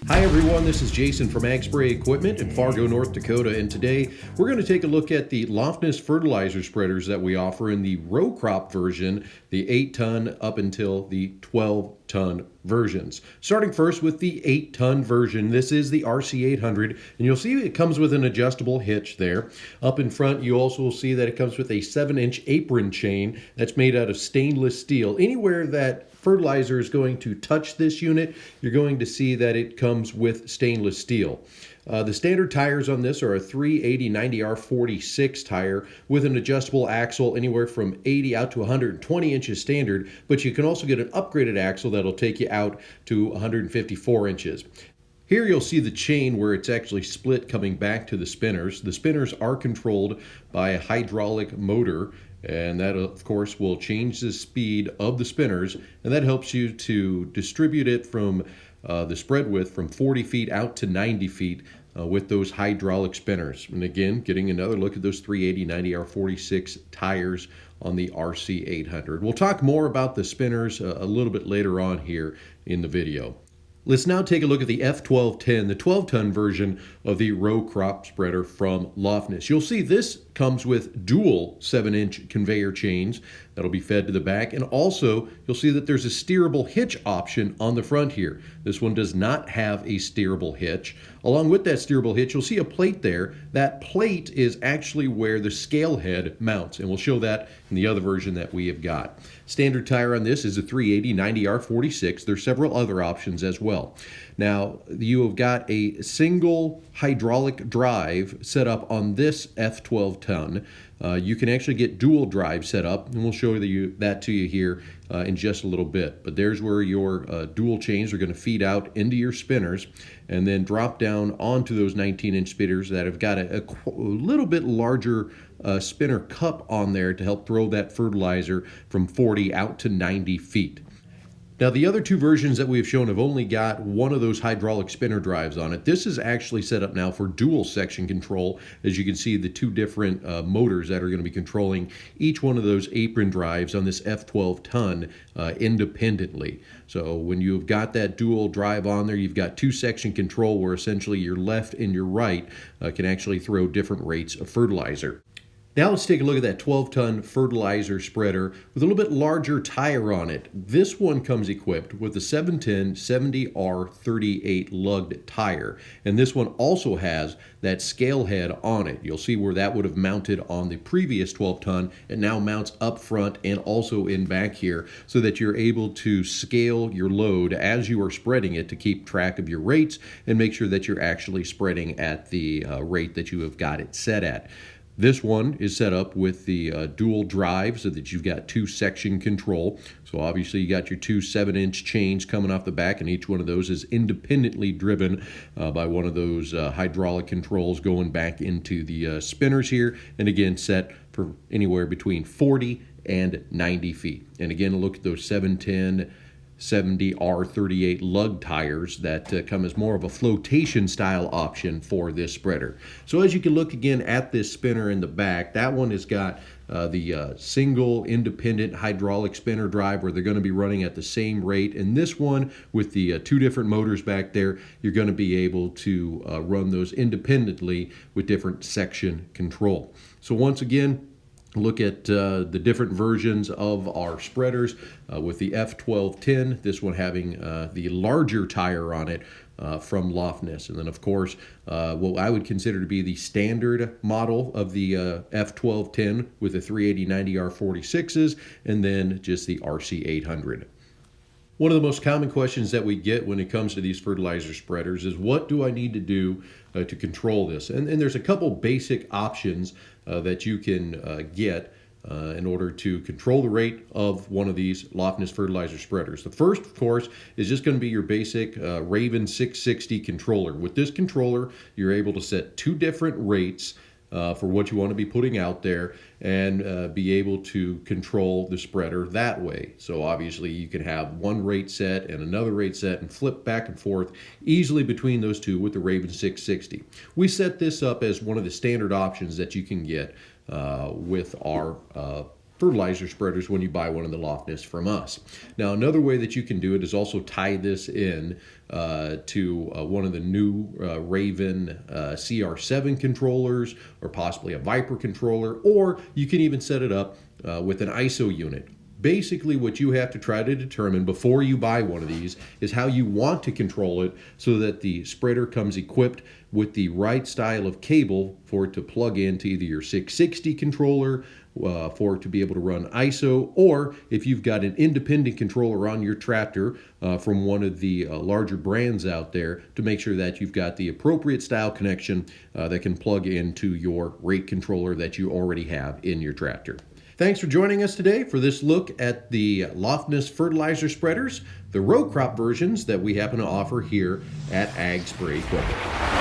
Hi everyone, this is Jason from AgSpray Equipment in Fargo, North Dakota, and today we're going to take a look at the Loftness Fertilizer Spreaders that we offer in the row crop version, the 8-ton up until the 12-ton versions. Starting first with the 8-ton version, this is the RC800, and you'll see it comes with an adjustable hitch there. Up in front, you also will see that it comes with a 7-inch apron chain that's made out of stainless steel. Anywhere that fertilizer is going to touch this unit, you're going to see that it comes with stainless steel. The standard tires on this are a 380/90R46 tire with an adjustable axle anywhere from 80 out to 120 inches standard, but you can also get an upgraded axle that'll take you out to 154 inches. Here you'll see the chain where it's actually split coming back to the spinners. The spinners are controlled by a hydraulic motor, and that of course will change the speed of the spinners, and that helps you to distribute it from the spread width from 40 feet out to 90 feet with those hydraulic spinners. And again, getting another look at those 380/90R46 tires on the RC800. We'll talk more about the spinners a little bit later on here in the video. Let's now take a look at the F1210, the 12-ton version of the row crop spreader from Loftness. You'll see this comes with dual 7-inch conveyor chains that'll be fed to the back, and also you'll see that there's a steerable hitch option on the front here. This one does not have a steerable hitch. Along with that steerable hitch, you'll see a plate there. That plate is actually where the scale head mounts, and we'll show that in the other version that we have got. Standard tire on this is a 380/90R46. There's several other options as well. Now, you have got a single hydraulic drive set up on this F12-ton. You can actually get dual drive set up, and we'll show that to you here in just a little bit. But there's where your dual chains are going to feed out into your spinners and then drop down onto those 19-inch spinners that have got a little bit larger spinner cup on there to help throw that fertilizer from 40 out to 90 feet. Now, the other two versions that we've shown have only got one of those hydraulic spinner drives on it. This is actually set up now for dual section control. As you can see, the two different motors that are going to be controlling each one of those apron drives on this F12-ton independently. So when you've got that dual drive on there, you've got two section control where essentially your left and your right can actually throw different rates of fertilizer. Now let's take a look at that 12-ton fertilizer spreader with a little bit larger tire on it. This one comes equipped with the 710 70R38 lugged tire, and this one also has that scale head on it. You'll see where that would have mounted on the previous 12-ton. It now mounts up front and also in back here so that you're able to scale your load as you are spreading it to keep track of your rates and make sure that you're actually spreading at the rate that you have got it set at. This one is set up with the dual drive so that you've got two section control. So obviously you got your two 7-inch chains coming off the back, and each one of those is independently driven by one of those hydraulic controls going back into the spinners here, and again set for anywhere between 40 and 90 feet. And again, look at those 710 70R38 lug tires that come as more of a flotation style option for this spreader. So as you can look again at this spinner in the back, that one has got the single independent hydraulic spinner drive where they're going to be running at the same rate. And this one with the two different motors back there, you're going to be able to run those independently with different section control. So once again, look at the different versions of our spreaders with the F1210, this one having the larger tire on it from Loftness. And then, of course, what I would consider to be the standard model of the F1210 with the 380/90R46s, and then just the RC800. One of the most common questions that we get when it comes to these fertilizer spreaders is, what do I need to do to control this? And there's a couple basic options that you can get in order to control the rate of one of these Loftness fertilizer spreaders. The first, of course, is just going to be your basic Raven 660 controller. With this controller, you're able to set two different rates for what you want to be putting out there and be able to control the spreader that way. So obviously you can have one rate set and another rate set and flip back and forth easily between those two with the Raven 660. We set this up as one of the standard options that you can get with our fertilizer spreaders when you buy one of the Loftness from us. Now, another way that you can do it is also tie this in to one of the new Raven CR7 controllers, or possibly a Viper controller, or you can even set it up with an ISO unit. Basically, what you have to try to determine before you buy one of these is how you want to control it so that the spreader comes equipped with the right style of cable for it to plug into either your 660 controller for it to be able to run ISO, or if you've got an independent controller on your tractor from one of the larger brands out there, to make sure that you've got the appropriate style connection that can plug into your rate controller that you already have in your tractor. Thanks for joining us today for this look at the Loftness Fertilizer Spreaders, the row crop versions that we happen to offer here at AgSpray Equipment.